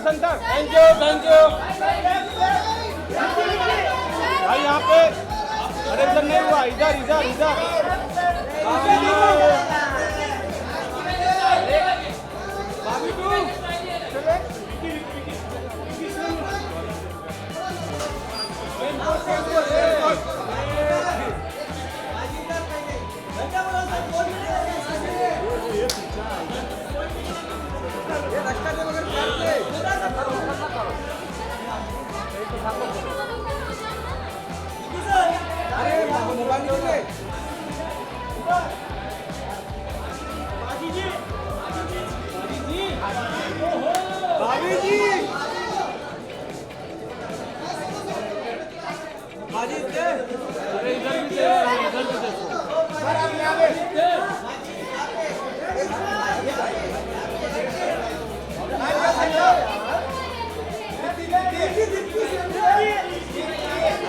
Centre. Thank you, thank you. भाई यहाँ पे, अरे इधर नहीं हुआ, इधर इधर इधर।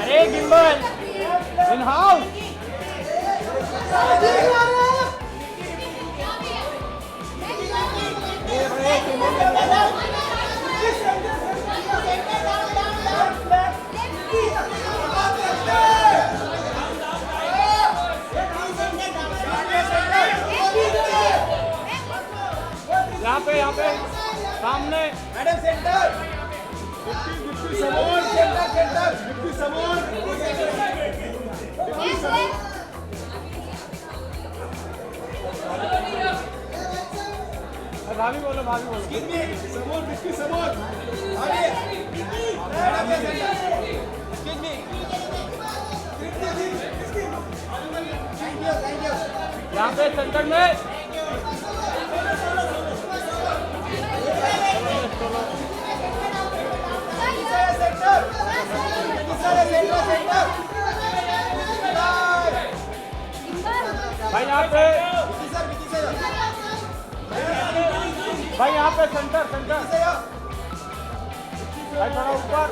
अरे गिम्बल इन हाउस। यहाँ पे सामने मैडम सेंटर। समोर सेंटर, सेंटर समोर। भाभी बोलो, भाभी बोलो। समोर बिस्किट समोर। यहाँ पे सेंटर में भाई यहाँ पे, भाई यहाँ पे सेंटर, सेंटर भाई थोड़ा ऊपर।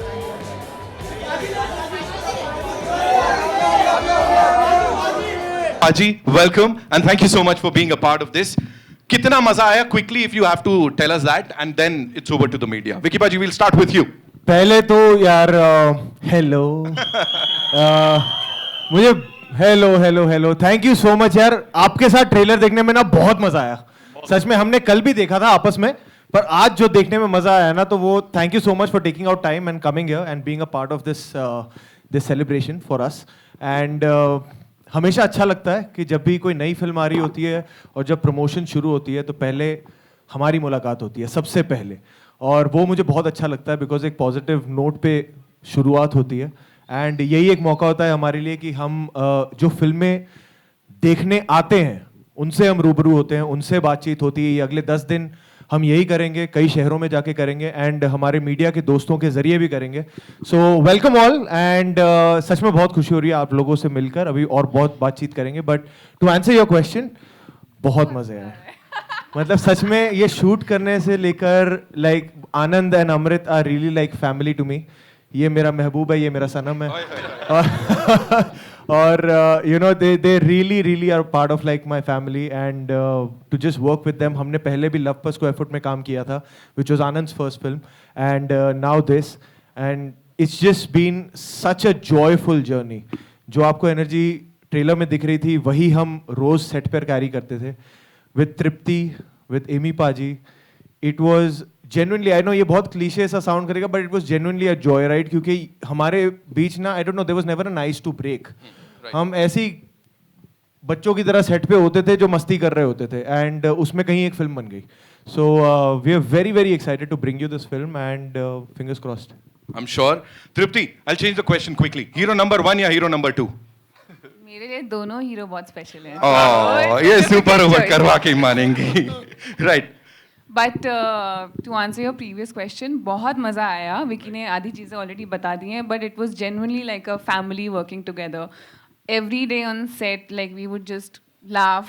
Aji, welcome and thank you so much for being a part of this. कितना मजा आया? Quickly, if you have to tell us that, and then it's over to the media. Vicky Paji, we'll start with you. पहले तो यार hello मुझे hello hello hello thank you so much यार। आपके साथ ट्रेलर देखने में ना बहुत मजा आया सच में। हमने कल भी देखा था आपस में, पर आज जो देखने में मजा आया ना, तो वो thank you so much for taking out time and coming here and being a part of this celebration for us. And हमेशा अच्छा लगता है कि जब भी कोई नई फिल्म आ रही होती है और जब प्रमोशन शुरू होती है तो पहले हमारी मुलाकात होती है सबसे पहले, और वो मुझे बहुत अच्छा लगता है बिकॉज एक पॉजिटिव नोट पे शुरुआत होती है। एंड यही एक मौका होता है हमारे लिए कि हम जो फिल्में देखने आते हैं उनसे हम रूबरू होते हैं, उनसे बातचीत होती है। ये अगले 10 दिन हम यही करेंगे, कई शहरों में जाके करेंगे एंड हमारे मीडिया के दोस्तों के जरिए भी करेंगे। So welcome all and such में बहुत खुशी हो रही है आप लोगों से मिलकर। अभी और बहुत बातचीत करेंगे, but to answer your question, बहुत मजे आए। मतलब सच में ये शूट करने से लेकर like Anand and Amrit are really like family to me. ये मेरा महबूब है, ये मेरा सनम है और you know they really really are part of like my family and to just work with them। हमने पहले भी लव पर स्क्वायर फुट में काम किया था which was Anand's first film and now this and it's just been such a joyful journey। जो आपको एनर्जी ट्रेलर में दिख रही थी वही हम रोज सेट पर कैरी करते थे with तृप्ति, with एमी पाजी। it was genuinely, I know ये बहुत क्लीशे सा साउंड करेगा, but it was genuinely a joy ride क्योंकि हमारे बीच ना, I don't know, there was never a nice to break। हम ऐसी बच्चों की तरह सेट पे होते थे जो मस्ती कर रहे होते थे एंड उसमें कहीं एक फिल्म बन गई। So we are very very excited to bring you this film and fingers crossed. I'm sure. Tripti, I'll change the question quickly. Hero number 1 या hero number 2? मेरे लिए दोनों हीरो बहुत स्पेशल हैं। Oh, ये सुपर ओवर करवा के मानेंगी। Right. But to answer your previous question, बहुत मज़ा आया। विकी ने आधी चीज़ें ऑलरेडी बता दी हैं, but it was genuinely like a family working together. Every day on set like we would just laugh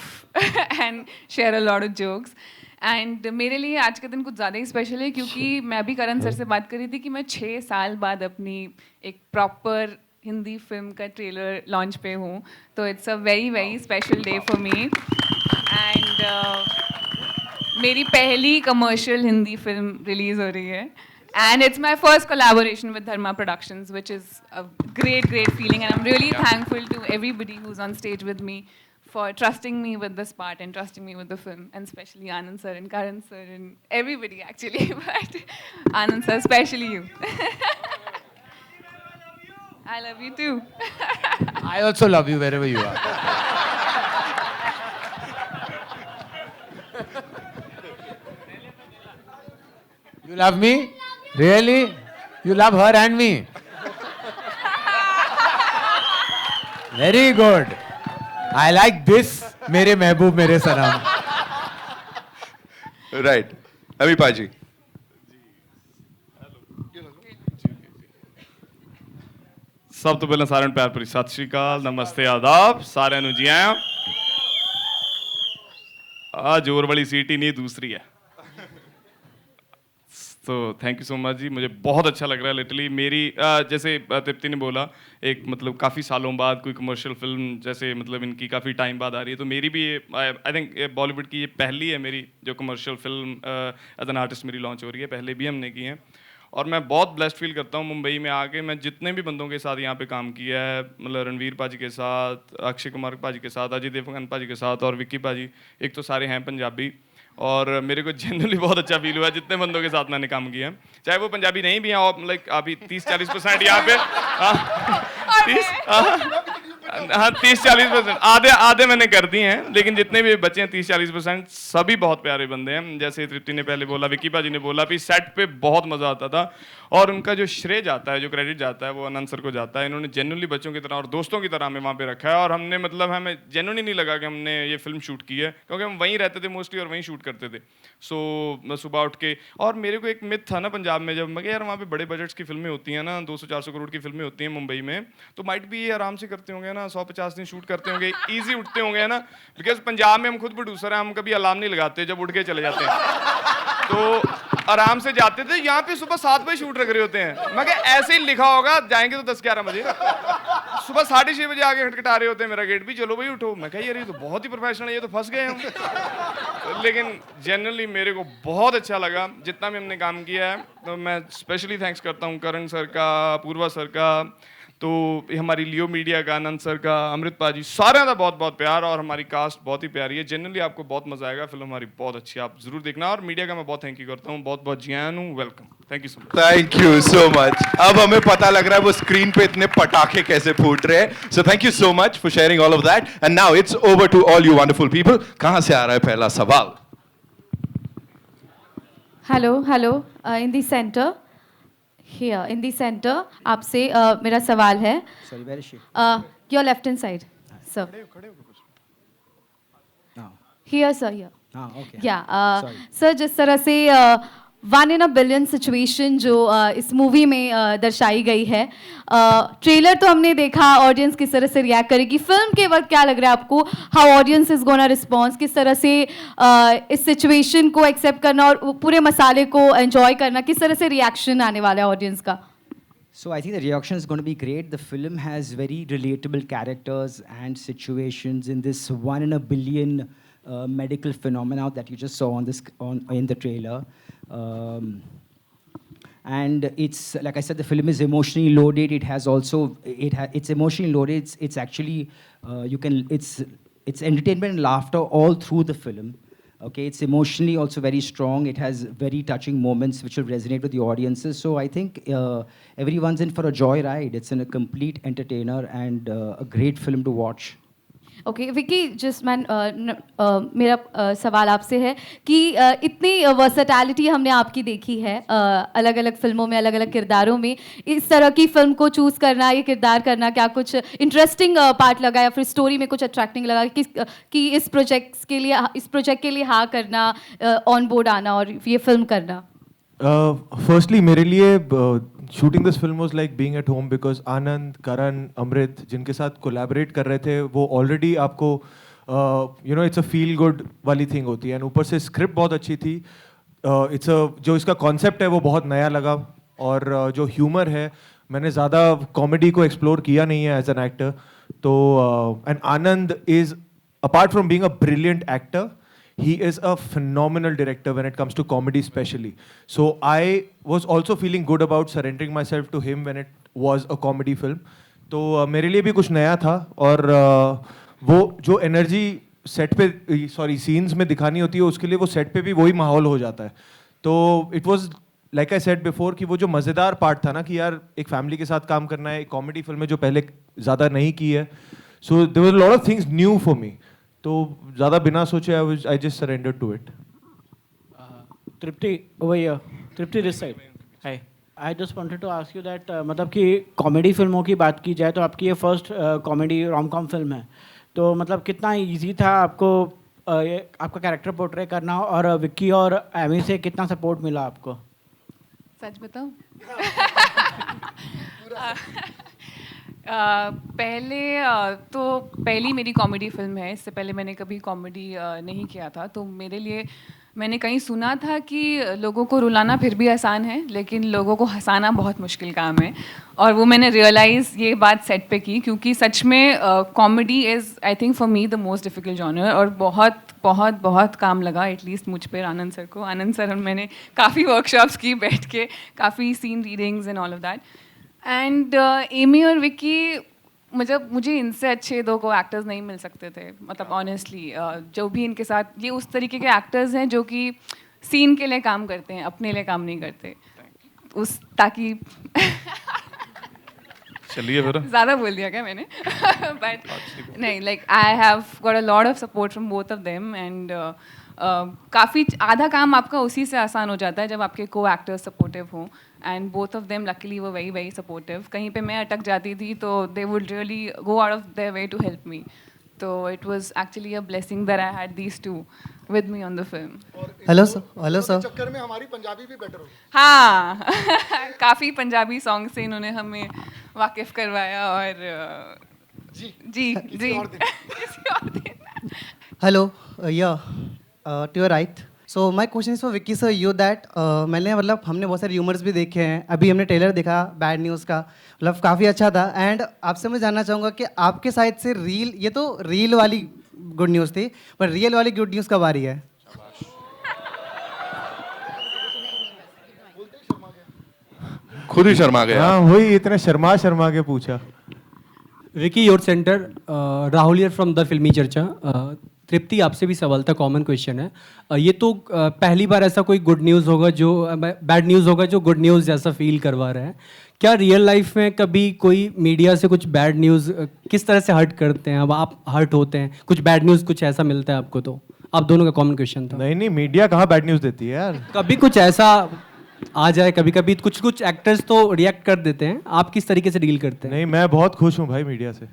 and share a lot of jokes. And मेरे लिए आज का दिन कुछ ज़्यादा ही स्पेशल है क्योंकि मैं भी करण सर से बात कर रही थी कि मैं 6 साल बाद अपनी एक प्रॉपर हिंदी फिल्म का ट्रेलर लॉन्च पे हूँ, तो it's a very very special day for me. And मेरी पहली कमर्शियल हिंदी फिल्म रिलीज़ हो रही है And it's my first collaboration with Dharma Productions, which is a great, great feeling. And I'm really thankful to everybody who's on stage with me for trusting me with this part and trusting me with the film, and especially Anand sir and Karan sir and everybody actually, but Anand sir, especially you. I love you too. I also love you wherever you are. You love me? Really? You love her and me? Very good. I like this. मेरे महबूब मेरे सनम. Right. Amipa ji. ਸਭ ਤੋਂ ਪਹਿਲਾਂ ਸਾਰਿਆਂ ਨੂੰ ਪਿਆਰ ਭਰੀ ਸਤਿ ਸ਼੍ਰੀ ਅਕਾਲ, ਨਮਸਤੇ, ਆਦਾਬ, ਸਾਰਿਆਂ ਨੂੰ ਜੀ ਆਇਆਂ। ਆ जोर वाली सीट ही नहीं, दूसरी है। तो थैंक यू सो मच जी, मुझे बहुत अच्छा लग रहा है। लिटरली मेरी जैसे तृप्ति ने बोला, एक मतलब काफ़ी सालों बाद कोई कमर्शियल फिल्म जैसे मतलब इनकी काफ़ी टाइम बाद आ रही है, तो मेरी भी आई थिंक बॉलीवुड की ये पहली है मेरी जो commercial film as an artist मेरी लॉन्च हो रही है। पहले भी हमने की हैं और मैं बहुत ब्लेस्ड फील करता हूँ मुंबई में आके। मैं जितने भी बंदों के साथ यहाँ पे काम किया है, मतलब रणवीर पाजी के साथ, अक्षय कुमार पाजी के साथ, अजय देवगन पाजी के साथ और विक्की पाजी, एक तो सारे हैं पंजाबी, और मेरे को जनरली बहुत अच्छा फील हुआ जितने बंदों के साथ मैंने काम किया, चाहे वो पंजाबी नहीं भी हैं, और लाइक अभी 30-40% यहाँ पे, हाँ 30-40% आधे मैंने कर दिए हैं, लेकिन जितने भी बच्चे हैं 30-40% सभी बहुत प्यारे बंदे हैं। जैसे तृप्ति ने पहले बोला, विक्की पाजी ने बोला भी सेट पे बहुत मज़ा आता था, और उनका जो श्रेय जाता है, जो क्रेडिट जाता है, वो आनंद सर को जाता है। इन्होंने जेन्युइनली बच्चों की तरह और दोस्तों की तरह हमें वहाँ पे रखा है, और हमने मतलब हमें जेन्युइनली नहीं लगा कि हमने ये फिल्म शूट की है, क्योंकि हम वहीं रहते थे मोस्टली और वहीं शूट करते थे। सो मैं सुबह उठ के, और मेरे को एक मिथ था ना पंजाब में, जब मैं यार वहाँ पे बड़े बजट्स की फिल्में होती हैं ना, 200-400 करोड़ की फिल्में होती हैं मुंबई में, तो माइट भी ये आराम से करते होंगे ना, 150 दिन शूट करते होंगे, ईजी उठते होंगे, है ना। बिकॉज पंजाब में हम खुद प्रोड्यूसर हैं, हम कभी अलार्म नहीं लगाते, जब उठ के चले जाते हैं तो आराम से जाते थे। यहाँ पे सुबह 7 बजे शूट रख रहे होते हैं, मैं क्या ऐसे ही लिखा होगा जाएंगे तो 10-11 बजे, सुबह 6:30 बजे आके खटखटा रहे होते हैं मेरा गेट भी, चलो भाई उठो। मैं कहा यार ये तो बहुत ही प्रोफेशनल है, ये तो फंस गए हम। लेकिन जनरली मेरे को बहुत अच्छा लगा जितना भी हमने काम किया है। तो मैं स्पेशली थैंक्स करता हूँ करण सर का, अपूर्वा सर का, तो हमारी लियो मीडिया का, आनंद सर का, अमृत पाजी, सारे का बहुत बहुत प्यार, और हमारी कास्ट बहुत ही प्यारी है। जनरली आपको बहुत मजा आएगा, फिल्म हमारी बहुत अच्छी है, आप जरूर देखना। और मीडिया का मैं बहुत थैंक यू करता हूँ, बहुत बहुत जियान हूँ, welcome, thank you so much. Thank you so much. अब हमें पता लग रहा है वो स्क्रीन पे इतने पटाखे कैसे फूट रहे हैं। So thank you so much for sharing all of that, and now it's over to all you wonderful people. कहां से आ रहा है पहला सवाल? Hello, in the center, here in the center, आपसे मेरा सवाल है। Sorry, where is she? Your left hand side sir, No. Here sir, here, Okay. या Sorry. सर, जिस तरह से 1 in a billion सिचुएशन जो इस मूवी में दर्शाई गई है, ट्रेलर तो हमने देखा, ऑडियंस किस तरह से रिएक्ट करेगी, फिल्म के वक्त क्या लग रहा है आपको, how audience is gonna response, किस तरह से इस सिचुएशन को एक्सेप्ट करना और पूरे मसाले को एंजॉय करना, किस तरह से रिएक्शन आने वाला है ऑडियंस का? So I think the reaction is going to be great. The film has very relatable characters and situations in this 1 in a billion medical phenomena that you just saw in the trailer. And it's, like I said, the film is emotionally loaded. It has also, it's emotionally loaded. It's actually, it's entertainment and laughter all through the film. Okay, it's emotionally also very strong. It has very touching moments which will resonate with the audiences. So I think everyone's in for a joyride. It's a complete entertainer and a great film to watch. Okay Vicky, just man, मेरा सवाल आपसे है कि इतनी versatility हमने आपकी देखी है अलग अलग फिल्मों में, अलग अलग किरदारों में, इस तरह की फिल्म को चूज़ करना, ये किरदार करना, क्या कुछ इंटरेस्टिंग पार्ट लगा या फिर स्टोरी में कुछ अट्रैक्टिंग लगा कि इस प्रोजेक्ट के लिए हाँ करना, ऑन बोर्ड आना और ये फिल्म करना? फर्स्टली मेरे लिए shooting this film was like being at home, because Anand, Karan, Amrit जिनके साथ कोलैबोरेट कर रहे थे वो ऑलरेडी आपको you know it's a feel good वाली थिंग होती है, एंड ऊपर से स्क्रिप्ट बहुत अच्छी थी। इट्स जो इसका कॉन्सेप्ट है वो बहुत नया लगा, और जो ह्यूमर है, मैंने ज़्यादा कॉमेडी को एक्सप्लोर किया नहीं है एज एन एक्टर। तो and Anand is, apart from being a brilliant actor, he is a phenomenal director when it comes to comedy especially. So I was also feeling good about surrendering myself to him when it was a comedy film. तो मेरे लिए भी कुछ नया था और वो जो एनर्जी सेट पे सॉरी सीन्स में दिखानी होती है उसके लिए वो सेट पे भी वही माहौल हो जाता है. तो it was like I said before कि वो जो मज़ेदार पार्ट था ना कि यार एक फैमिली के साथ काम करना है, एक कॉमेडी फिल्म है जो पहले ज़्यादा नहीं की है. So there were lot of things new for me. तो ज़्यादा बिना सोचे I just surrendered to it. Tripti, over here. Tripti, this side. Hi. I just wanted to ask you that मतलब कि कॉमेडी फिल्मों की बात की जाए तो आपकी ये first comedy rom com film है, तो मतलब कितना इजी था आपको ये आपका कैरेक्टर पोर्ट्रे करना, और विक्की और एमी से कितना सपोर्ट मिला आपको? सच बताऊं? पहले तो पहली मेरी कॉमेडी फिल्म है. इससे पहले मैंने कभी कॉमेडी नहीं किया था. तो मेरे लिए मैंने कहीं सुना था कि लोगों को रुलाना फिर भी आसान है, लेकिन लोगों को हंसाना बहुत मुश्किल काम है. और वो मैंने रियलाइज़ ये बात सेट पे की, क्योंकि सच में comedy is I think for me the most difficult genre. और बहुत बहुत बहुत काम लगा एटलीस्ट मुझ पर आनंद सर को. आनंद सर और मैंने काफ़ी वर्कशॉप्स की बैठ के, काफ़ी scene readings and all of that. And Ammy और विक्की, मतलब मुझे इनसे अच्छे दो को एक्टर्स नहीं मिल सकते थे. मतलब ऑनेस्टली जो भी इनके साथ, ये उस तरीके के एक्टर्स हैं जो कि सीन के लिए काम करते हैं, अपने लिए काम नहीं करते. उस ताकि चलिए फिर. ज़्यादा बोल दिया क्या मैंने? बट नहीं, like I have got a lot of support from both of them. And काफ़ी आधा काम आपका उसी से आसान हो जाता है जब आपके को एक्टर्स सपोर्टिव हों. And both of them luckily वो वेरी वेरी सपोर्टिव. कहीं पे मैं अटक जाती थी तो they would really go out of their way to help me. तो it was actually a blessing that I had these two with me on the film. Hello sir. चक्कर में हमारी पंजाबी भी बेटर हो. हाँ काफ़ी पंजाबी सॉन्ग से इन्होंने हमें वाकिफ़ करवाया. और जी जी जी किसी और दिन. Hello yeah to your right. So my question is for Vicky sir you that मैंने मतलब हमने बहुत सारे र्यूमर्स भी देखे हैं, अभी हमने ट्रेलर देखा बैड न्यूज़ का, मतलब काफ़ी अच्छा था. एंड आपसे मैं जानना चाहूँगा कि आपके साइड से रील, ये तो रील वाली गुड न्यूज़ थी, पर रियल वाली गुड न्यूज़ कब आ रही है? खुद ही शर्मा गया. हाँ वही इतने शर्मा के पूछा. Vicky your centre. Rahul here from the फिल्मी चर्चा. तृप्ति आपसे भी सवाल था, कॉमन क्वेश्चन है. ये तो पहली बार ऐसा कोई गुड न्यूज़ होगा जो बैड न्यूज़ होगा जो गुड न्यूज़ जैसा फील करवा रहा है. क्या रियल लाइफ में कभी कोई मीडिया से कुछ बैड न्यूज़ किस तरह से हर्ट करते हैं? अब आप हर्ट होते हैं, कुछ बैड न्यूज़ कुछ ऐसा मिलता है आपको? तो आप दोनों का कॉमन क्वेश्चन था. नहीं मीडिया कहाँ बैड न्यूज़ देती है यार. कभी कुछ ऐसा आ जाए, कभी कभी कुछ एक्टर्स तो रिएक्ट कर देते हैं, आप किस तरीके से डील करते हैं? नहीं मैं बहुत खुश हूँ भाई मीडिया से.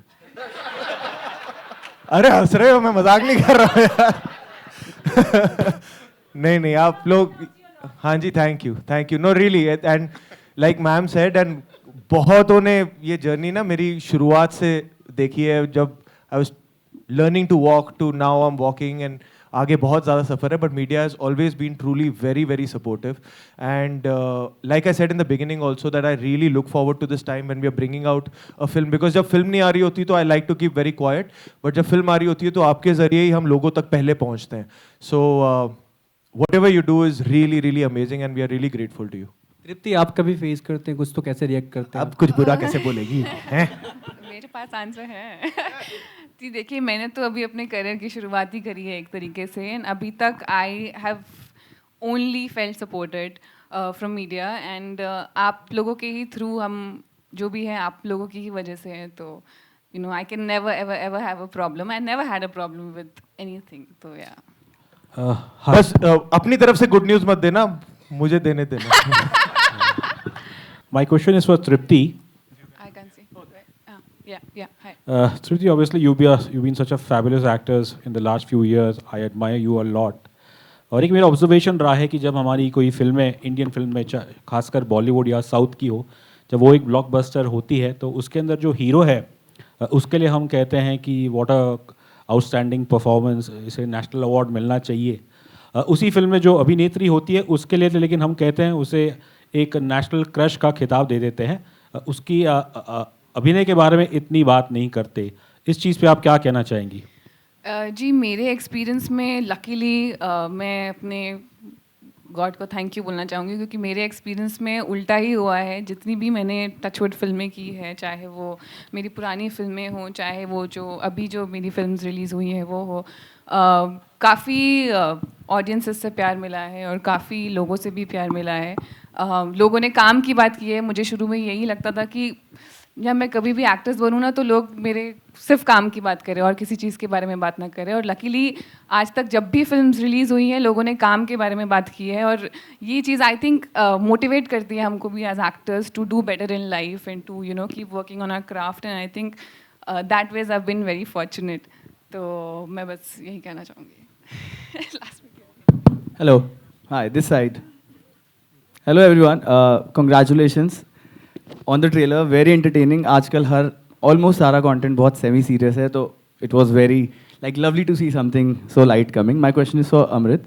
अरे हंस रहे हो, मैं मजाक नहीं कर रहा हूँ यार. नहीं आप लोग. हाँ जी thank you. No really. And like ma'am said, and बहुतों ने ये जर्नी ना मेरी शुरुआत से देखी है, जब I was learning to walk to now I am walking. एंड आगे बहुत ज़्यादा सफ़र है, but media has always been truly very very supportive. And like I said in the beginning also that I really look forward to this time when we are bringing out a film. Because जब film नहीं आ रही होती तो I like to keep very quiet, but जब film आ रही होती है तो आपके ज़रिए ही हम लोगों तक पहले पहुँचते हैं. So whatever you do is really really amazing and we are really grateful to you. Tripti आप कभी फेस करते हैं कुछ, तो कैसे रिएक्ट करते हैं? अब कुछ बुरा कैसे बोलेगी हैं? मेरे पास आंसर है. जी देखिए, मैंने तो अभी अपने करियर की शुरुआत ही करी है एक तरीके से. एंड अभी तक I have only felt supported from media. And आप लोगों के ही थ्रू हम जो भी हैं आप लोगों की ही वजह से हैं. तो you know I can never ever ever have a problem. I never had a problem with anything. तो या बस अपनी तरफ से गुड न्यूज़ मत देना, मुझे देने देना. My question is for Tripti. I can see. Yeah. Hi. Tripti, obviously you've been such a fabulous actors in the last few years. I admire you a lot. और एक मेरा ऑब्जर्वेशन रहा है कि जब हमारी कोई फिल्में, इंडियन फिल्म में खासकर बॉलीवुड या साउथ की हो, जब वो एक ब्लॉकबस्टर होती है तो उसके अंदर जो हीरो है उसके लिए हम कहते हैं कि व्हाट अ आउटस्टैंडिंग परफॉर्मेंस, इसे नेशनल अवार्ड मिलना चाहिए. उसी फिल्म में जो अभिनेत्री होती है उसके लिए लेकिन हम कहते हैं उसे एक नेशनल क्रश का खिताब दे देते हैं. उसकी अभिनय के बारे में इतनी बात नहीं करते. इस चीज़ पे आप क्या कहना चाहेंगी? जी मेरे एक्सपीरियंस में लकीली मैं अपने गॉड को थैंक यू बोलना चाहूँगी, क्योंकि मेरे एक्सपीरियंस में उल्टा ही हुआ है। जितनी भी मैंने टचवुड फिल्में की है, चाहे वो मेरी पुरानी फिल्में हों, चाहे वो जो अभी जो मेरी फिल्म्स रिलीज़ हुई हैं वो हो, काफ़ी ऑडियंसेस से प्यार मिला है और काफ़ी लोगों से भी प्यार मिला है। लोगों ने काम की बात की है। मुझे शुरू में यही लगता था कि जब मैं कभी भी एक्ट्रेस बनूँ ना, तो लोग मेरे सिर्फ काम की बात करें और किसी चीज़ के बारे में बात ना करें। और लकीली आज तक जब भी फिल्म्स रिलीज़ हुई हैं, लोगों ने काम के बारे में बात की है, और ये चीज़ आई थिंक मोटिवेट करती है हमको भी as actors to do better in life and to keep working on our craft. And I think that ways I been very fortunate. तो मैं बस यही कहना चाहूँगी। Hello, hi, this side. Hello everyone, congratulations on the trailer, very entertaining. आजकल हर almost सारा content बहुत semi serious है, तो it was very like lovely to see something so light coming. My question is for Amrit.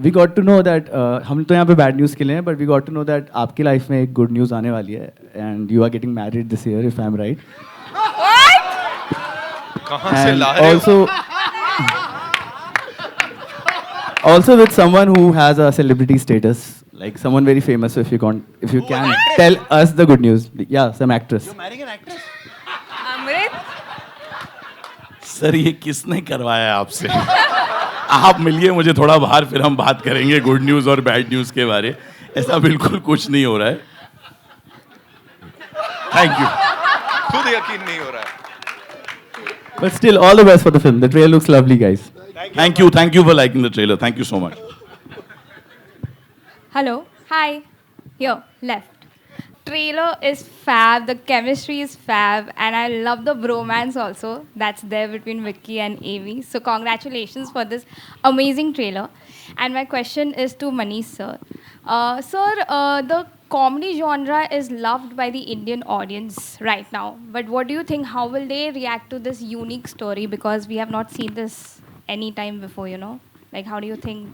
We got to know that हम तो यहाँ पे bad news के लिए हैं, but we got to know that आपकी life में एक good news आने वाली है, and you are getting married this year if I'm right. कहाँ से ला रहे हो? Also with someone who has a celebrity status, like someone very famous. So if you can tell us the good news. Yeah, some actress. You're marrying an actress? Amrit, sir ये किसने करवाया है आपसे? आप मिलिए मुझे थोड़ा बाहर, फिर हम बात करेंगे गुड न्यूज़ और बैड न्यूज़ के बारे। ऐसा बिल्कुल कुछ नहीं हो रहा है। Thank you. खुद यकीन नहीं हो रहा है। But still, all the best for the film. The trailer looks lovely, guys. Thank you for liking the trailer. Thank you so much. Hello. Hi. Here, left. Trailer is fab. The chemistry is fab. And I love the bromance also that's there between Vicky and Amy. So congratulations for this amazing trailer. And my question is to Manish sir. Sir, the comedy genre is loved by the Indian audience right now. But what do you think? How will they react to this unique story? Because we have not seen this any time before, Like, how do you think?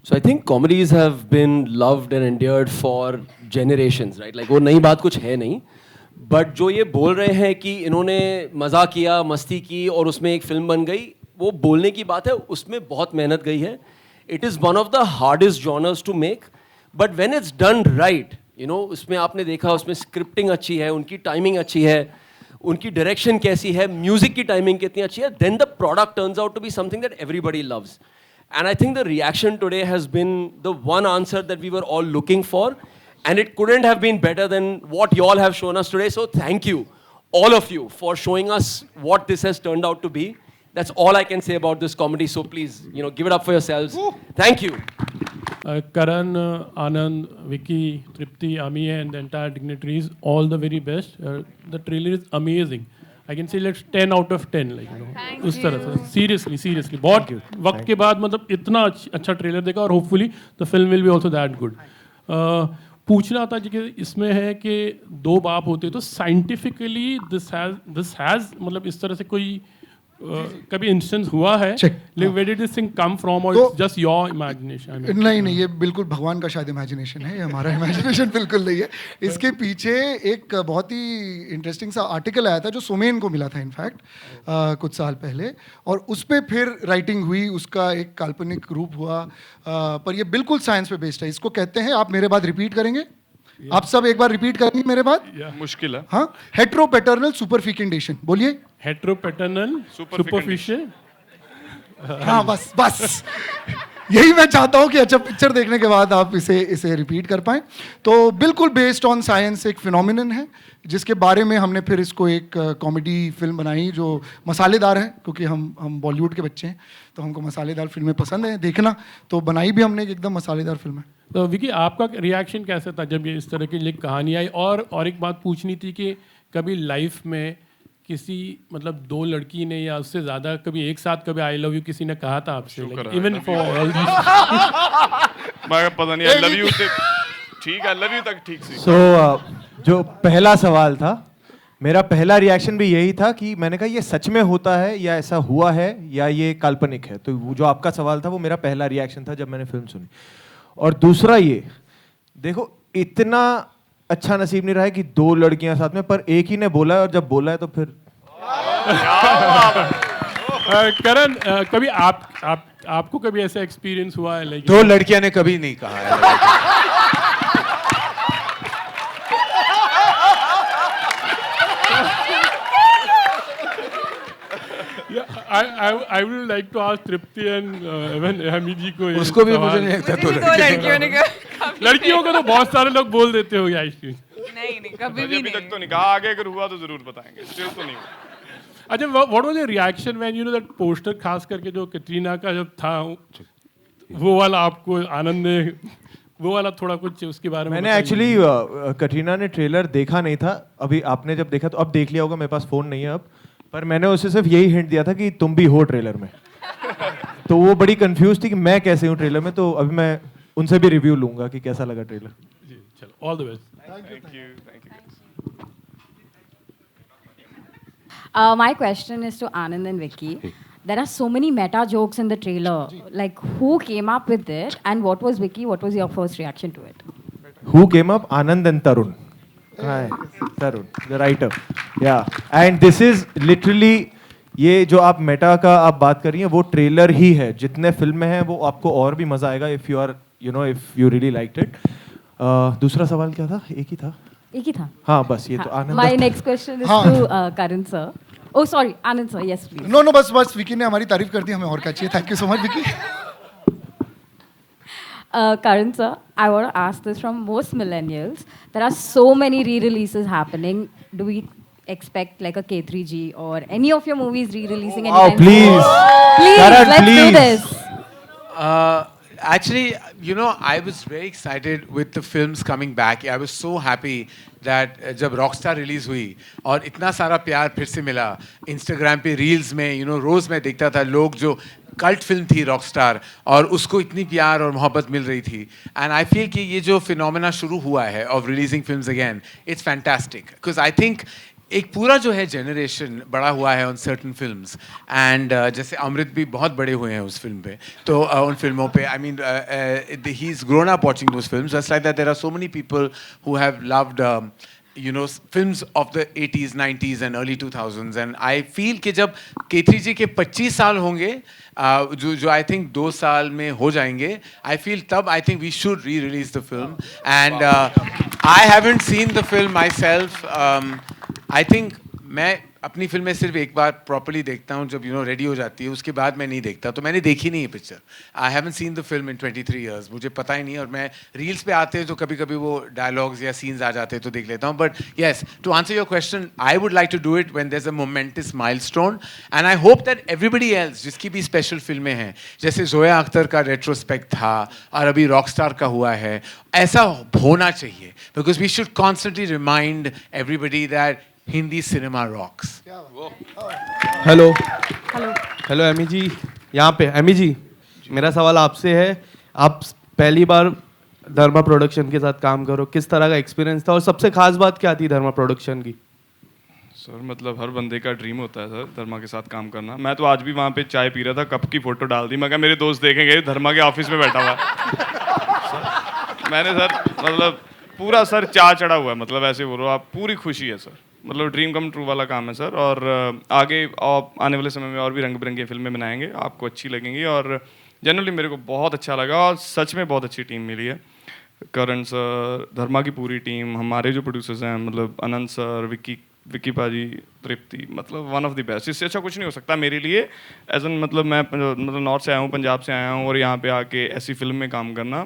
So I think comedies have been loved and endured for generations, right? Like वो नई बात कुछ है नहीं, but जो ये बोल रहे हैं कि इन्होंने मज़ा किया, मस्ती की और उसमें एक फिल्म बन गई, वो बोलने की बात है, उसमें बहुत मेहनत गई है. It is one of the hardest genres to make, but when it's done right, उसमें आपने देखा उसमें स्क्रिप्टिंग अच्छी है, उनकी टाइमिंग अच्छी है, उनकी डायरेक्शन कैसी है, म्यूजिक की टाइमिंग कितनी अच्छी है, then the product turns out to be something that everybody loves. And I think the reaction today has been the one answer that we were all looking for, and it couldn't have been better than what you all have shown us today. So thank you, all of you, for showing us what this has turned out to be. That's all I can say about this comedy. So please, give it up for yourselves. Thank you. Karan, Anand, Vicky, Tripti, Ami, and the entire dignitaries, all the very best. The trailer is amazing. I can say let's 10 out of 10, उस तरह से seriously बहुत वक्त के बाद मतलब इतना अच्छा ट्रेलर देखा और hopefully the film will be also that good. पूछना था कि इसमें है कि दो बाप होते तो scientifically this has मतलब इस तरह से कोई कभी इंस्टेंस हुआ है, लेकिन where did this thing come from or it's just your imagination? नहीं, ये बिल्कुल भगवान का शायद इमेजिनेशन है, ये हमारा इमेजिनेशन बिल्कुल नहीं है. इसके पीछे एक बहुत ही इंटरेस्टिंग सा आर्टिकल आया था जो सोमेन को मिला था इनफैक्ट कुछ साल पहले, और उस पर फिर राइटिंग हुई, उसका एक काल्पनिक रूप हुआ, पर ये बिल्कुल साइंस पे बेस्ड है. इसको कहते हैं, आप मेरे बाद रिपीट करेंगे, आप सब एक बार रिपीट करेंगे मेरे बाद. मुश्किल है. हाँ, हेट्रोपैटर्नल सुपरफिकेंडेशन. बोलिए. हेट्रोपैटर्नल सुपरफिशियल. हाँ, बस यही मैं चाहता हूँ कि अच्छा पिक्चर देखने के बाद आप इसे रिपीट कर पाएं. तो बिल्कुल बेस्ड ऑन साइंस एक फिनोमिनन है जिसके बारे में हमने फिर इसको एक कॉमेडी फिल्म बनाई जो मसालेदार है, क्योंकि हम बॉलीवुड के बच्चे हैं तो हमको मसालेदार फिल्में पसंद है देखना, तो बनाई भी हमने एकदम मसालेदार फिल्म है. तो विकी, आपका रिएक्शन कैसा था जब ये इस तरह की कहानी आई? और एक बात पूछनी थी कि कभी लाइफ में किसी मतलब दो लड़की ने या उससे ज़्यादा कभी एक साथ कभी आई लव यू किसी ने कहा था आपसे? इवन फॉर ऑल दिस पता नहीं आई लव यू से ठीक है, आई लव यू तक ठीक सी. जो पहला सवाल था, मेरा पहला रिएक्शन भी यही था कि मैंने कहा ये सच में होता है या ऐसा हुआ है या ये काल्पनिक है. तो जो आपका सवाल था वो मेरा पहला रिएक्शन था जब मैंने फिल्म सुनी. और दूसरा ये देखो, इतना अच्छा नसीब नहीं रहा है कि दो लड़कियां साथ में, पर एक ही ने बोला है और जब बोला है तो फिर करण कभी आपको कभी ऐसा एक्सपीरियंस हुआ है लाइक दो लड़कियां ने कभी नहीं कहा है I would like to ask Tripti and even हमी जी को ये उसको भी सवाल। मुझे नहीं लगता दो लड़कियों ने लड़कियों को तो बहुत सारे लोग बोल देते हो आइसक्रीम नहीं कभी भी अभी नहीं तक तो नहीं कहा, आगे अगर हुआ तो जरूर बताएंगे, स्टिल तो नहीं हुआ। अच्छा what was your reaction when you know that poster खास करके जो कैटरीना का जब था वो वाला आपको आनंद ने वो वाला थोड़ा कुछ उसके बारे में मैंने एक्चुअली कटरीना ने ट्रेलर देखा नहीं था, अभी आपने जब देखा तो अब देख लिया होगा, मेरे पास फोन नहीं है अब, पर मैंने उसे सिर्फ यही हिंट दिया था कि तुम भी हो ट्रेलर में। तो वो बड़ी कंफ्यूज थी कि मैं कैसे हूँ ट्रेलर में, तो अभी मैं उनसे भी रिव्यू लूंगा कि कैसा लगा ट्रेलर। जी चलो all the best. My question is to Anand and Vicky. There are so many meta jokes in the trailer. Like, who came up with it, and what was Vicky? What was your first reaction to it? Who came up? Anand and Tarun. Hi, Tarun, the writer. Yeah, and this is literally ये जो आप Meta का आप बात कर रही हैं वो ट्रेलर ही है, जितने फिल्म में है वो आपको और भी मजा आएगा if you are you know if you really liked it. दूसरा सवाल क्या था? एक ही था। हाँ बस ये तो आनंद। My next question is to Karan sir. Oh sorry, Anand sir. Yes please. No बस विकी ने हमारी तारीफ कर दी, हमें और क्या चाहिए। Thank you so much Vicky. Karan sir, I want to ask this from most millennials. There are so many re-releases happening. Do we expect like a K3G or any of your movies re-releasing anytime soon? Please, Karan, let's please. do this. Actually, you know, I was very excited with the films coming back. I was so happy that जब Rockstar release हुई और इतना सारा प्यार फिर से मिला Instagram पे रील्स में, you know, रोज मैं देखता था लोग जो कल्ट फिल्म थी रॉकस्टार और उसको इतनी प्यार और मोहब्बत मिल रही थी। एंड आई फील कि ये जो फिनोमेना शुरू हुआ है of releasing films again, it's fantastic because I think एक पूरा जो है जनरेशन बड़ा हुआ है ऑन सर्टन फिल्म्स एंड जैसे अमृत भी बहुत बड़े हुए हैं उस फिल्म पे, तो उन फिल्मों पे I mean he is grown up watching those films just like that there are so many people who have loved you know films of the 80s 90s and early 2000s and I feel कि जब K3G के 25 साल होंगे जो I think 2 साल में हो जाएंगे, I feel तब I think we should re-release the film and I haven't seen the film myself. I think मैं अपनी फिल्में सिर्फ एक बार प्रॉपर्ली देखता हूँ जब रेडी हो जाती है, उसके बाद मैं नहीं देखता, तो मैंने देखी नहीं है picture. I haven't seen the film in 23 years, मुझे पता ही नहीं, और मैं रील्स पे आते हैं तो कभी कभी वो डायलॉग्स या सीन्स आ जाते हैं तो देख लेता हूँ। But yes, to answer your question, I would like to do it when there is a momentous milestone and I hope that everybody else जिसकी भी स्पेशल फिल्में हैं, जैसे जोया अख्तर का रेट्रोस्पेक्ट था और अभी रॉकस्टार का हुआ है, ऐसा होना चाहिए because we should constantly remind everybody that Hindi cinema rocks. Hello Ammy ji, यहाँ पे एमी जी, मेरा सवाल आपसे है, आप पहली बार धर्मा प्रोडक्शन के साथ काम करो, किस तरह का एक्सपीरियंस था और सबसे खास बात क्या थी धर्मा प्रोडक्शन की? सर मतलब हर बंदे का ड्रीम होता है सर धर्मा के साथ काम करना। मैं तो आज भी वहाँ पे चाय पी रहा था, कप की फोटो डाल दी, मैं कहा मेरे दोस्त देखेंगे धर्मा के ऑफिस में बैठा हुआ मैंने सर मतलब पूरा सर चाय चढ़ा हुआ है, मतलब ऐसे बोलो आप, पूरी खुशी है सर, मतलब ड्रीम कम ट्रू वाला काम है सर। और आगे आने वाले समय में और भी रंग बिरंगी फिल्में बनाएंगे, आपको अच्छी लगेंगी और जनरली मेरे को बहुत अच्छा लगा और सच में बहुत अच्छी टीम मिली है। करण सर, धर्मा की पूरी टीम, हमारे जो प्रोड्यूसर्स हैं मतलब अनंत सर, विक्की पाजी, तृप्ति, मतलब वन ऑफ द बेस्ट, इससे अच्छा कुछ नहीं हो सकता मेरे लिए एज एन, मतलब मैं मतलब नॉर्थ से आया हूँ, पंजाब से आया हूँ और यहाँ पे आके ऐसी फिल्म में काम करना,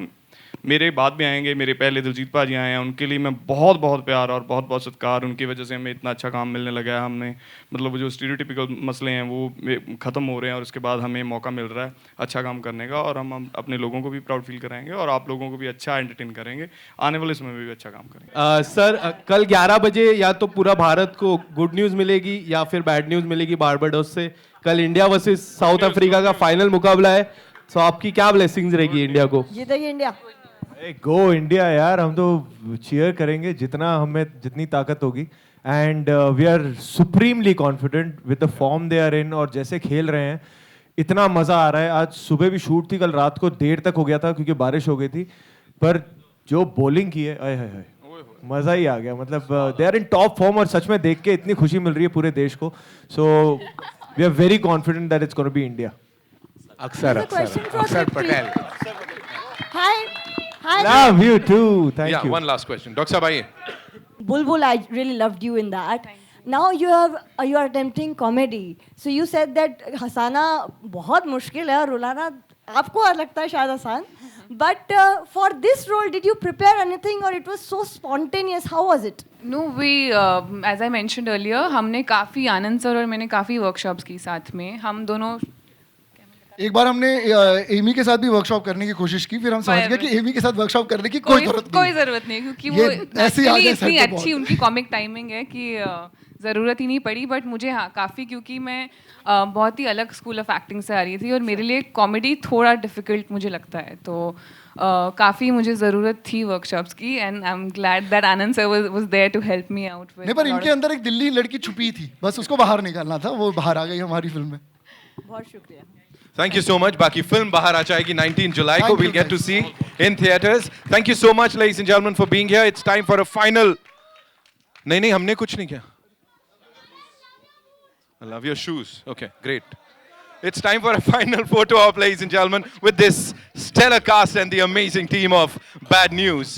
मेरे बाद भी आएंगे, मेरे पहले दिलजीत पाजी आए हैं, उनके लिए मैं बहुत बहुत प्यार और बहुत बहुत सत्कार, उनकी वजह से हमें इतना अच्छा काम मिलने लगा है। हमने मतलब जो स्टीरियोटिपिकल मसले हैं वो ख़त्म हो रहे हैं और उसके बाद हमें मौका मिल रहा है अच्छा काम करने का और हम अपने लोगों को भी प्राउड फील कराएंगे और आप लोगों को भी अच्छा एंटरटेन करेंगे, आने वाले समय में भी अच्छा काम करेंगे। सर कल 11 बजे या तो पूरा भारत को गुड न्यूज़ मिलेगी या फिर बैड न्यूज़ मिलेगी बारबाडोस से। कल इंडिया वर्सेस साउथ अफ्रीका का फाइनल मुकाबला है, तो आपकी क्या ब्लेसिंग्स रहेगी इंडिया को? जीतेगी इंडिया। गो इंडिया यार, हम तो चीयर करेंगे जितना हमें जितनी ताकत होगी and we are supremely confident with the form they are in और जैसे खेल रहे हैं, इतना मज़ा आ रहा है। आज सुबह भी शूट थी, कल रात को देर तक हो गया था क्योंकि बारिश हो गई थी, पर जो बॉलिंग की है, आय हाय हाय, मजा ही आ गया, मतलब they are in top form और सच में देख के इतनी खुशी मिल रही है पूरे देश को. So we are very confident that it's gonna be India. Akshar Patel. Hi. Hi. Love you too. Thank Yeah, you. one last question. Dr. Saab, आइए. Bulbul, I really loved you in that. Now you are attempting comedy. So you said that हंसाना बहुत मुश्किल है और रुलाना आपको लगता है शायद आसान. But for this role, did you prepare anything or it was so spontaneous? How was it? No, as I mentioned earlier, हमने काफ़ी आनंद सर और मैंने काफ़ी वर्कशॉप्स की साथ में. हम दोनों एक बार हमने एमी के साथ भी वर्कशॉप करने की कोशिश की, फिर हम समझ गए कि एमी के साथ वर्कशॉप करने की कोई जरूरत नहीं, क्योंकि वो इतनी अच्छी उनकी कॉमिक टाइमिंग है कि ज़रूरत ही नहीं पड़ी. बट मुझे हाँ काफ़ी, क्योंकि मैं बहुत ही अलग स्कूल ऑफ एक्टिंग से आ रही थी और मेरे लिए कॉमेडी थोड़ा डिफिकल्ट मुझे लगता है, तो काफ़ी मुझे ज़रूरत थी वर्कशॉप्स की. And I am glad that Anand sir was there to help me out. नहीं, पर इनके अंदर एक दिल्ली लड़की छुपी थी, बस उसको बाहर निकालना था, वो बाहर आ गई हमारी फिल्म में. बहुत शुक्रिया. Thank you so much. बाकी फिल्म बाहर आ जाएगी 19 जुलाई को. We'll get to see in theaters. Thank you so much, ladies and gentlemen, for being here. It's time for a final. नहीं, हमने कुछ नहीं किया. I love your shoes. Okay, great. It's time for a final photo op, ladies and gentlemen, with this stellar cast and the amazing team of Bad News.